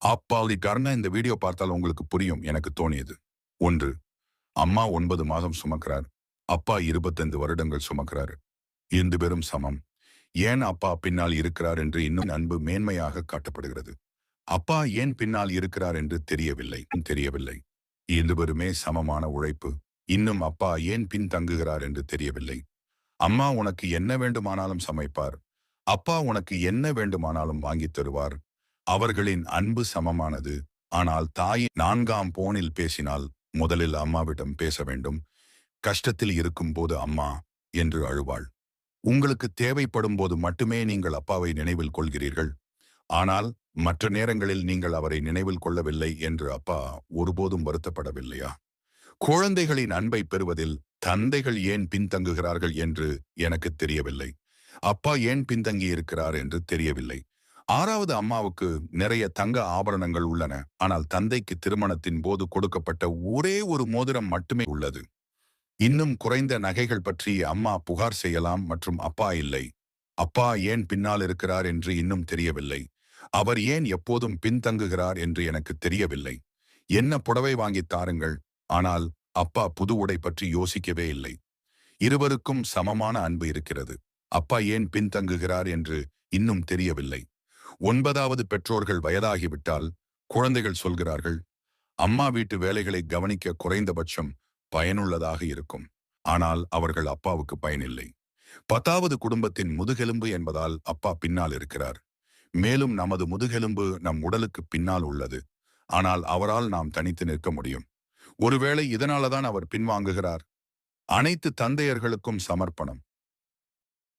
அப்பாவிக்காரன இந்த வீடியோ பார்த்தால் உங்களுக்கு புரியும் எனக்கு தோணியது. 1. அம்மா 9 மாதம் சுமக்கிறார். அப்பா 25 வருடங்கள் சுமக்கிறார். 2 பேரும் சமம். ஏன் அப்பா பின்னால் இருக்கிறார் என்று இன்னும் அன்பு மேன்மையாக காட்டப்படுகிறது. அப்பா ஏன் பின்னால் இருக்கிறார் என்று தெரியவில்லை. 2 பேருமே சமமான உழைப்பு. இன்னும் அப்பா ஏன் பின் தங்குகிறார் என்று தெரியவில்லை. அம்மா உனக்கு என்ன வேண்டுமானாலும் சமைப்பார். அப்பா உனக்கு என்ன வேண்டுமானாலும் வாங்கித் தருவார். அவர்களின் அன்பு சமமானது. ஆனால் தாய் 4ஆம் போனில் பேசினால் முதலில் அம்மாவிடம் பேச வேண்டும். கஷ்டத்தில் இருக்கும் போது அம்மா என்று அழுவாள். உங்களுக்கு தேவைப்படும் போது மட்டுமே நீங்கள் அப்பாவை நினைவில் கொள்கிறீர்கள். ஆனால் மற்ற நேரங்களில் நீங்கள் அவரை நினைவில் கொள்ளவில்லை என்று அப்பா ஒருபோதும் வருத்தப்படவில்லையா? குழந்தைகளின் அன்பை பெறுவதில் தந்தைகள் ஏன் பின்தங்குகிறார்கள் என்று எனக்கு தெரியவில்லை. அப்பா ஏன் பின்தங்கி இருக்கிறார் என்று தெரியவில்லை. 6வது அம்மாவுக்கு நிறைய தங்க ஆபரணங்கள் உள்ளன. ஆனால் தந்தைக்கு திருமணத்தின் போது கொடுக்கப்பட்ட ஒரே ஒரு மோதிரம் மட்டுமே உள்ளது. இன்னும் குறைந்த நகைகள் பற்றி அம்மா புகார் செய்யலாம் மற்றும் அப்பா இல்லை. அப்பா ஏன் பின்னால் இருக்கிறார் என்று இன்னும் தெரியவில்லை. அவர் ஏன் எப்போதும் பின்தங்குகிறார் என்று எனக்கு தெரியவில்லை. என்ன புடவை வாங்கி தாருங்கள். ஆனால் அப்பா புது உடை பற்றி யோசிக்கவே இல்லை. இருவருக்கும் சமமான அன்பு இருக்கிறது. அப்பா ஏன் பின்தங்குகிறார் என்று இன்னும் தெரியவில்லை. 9வது பெற்றோர்கள் வயதாகிவிட்டால் குழந்தைகள் சொல்கிறார்கள், அம்மா வீட்டு வேலைகளை கவனிக்க குறைந்தபட்சம் பயனுள்ளதாக இருக்கும். ஆனால் அவர்கள் அப்பாவுக்கு பயனில்லை. 10வது குடும்பத்தின் முதுகெலும்பு என்பதால் அப்பா பின்னால் இருக்கிறார். மேலும் நமது முதுகெலும்பு நம் உடலுக்கு பின்னால் உள்ளது. ஆனால் அவரால் நாம் தனித்து நிற்க முடியும். ஒருவேளை இதனாலதான் அவர் பின்வாங்குகிறார். அனைத்து தந்தையர்களுக்கும் சமர்ப்பணம்.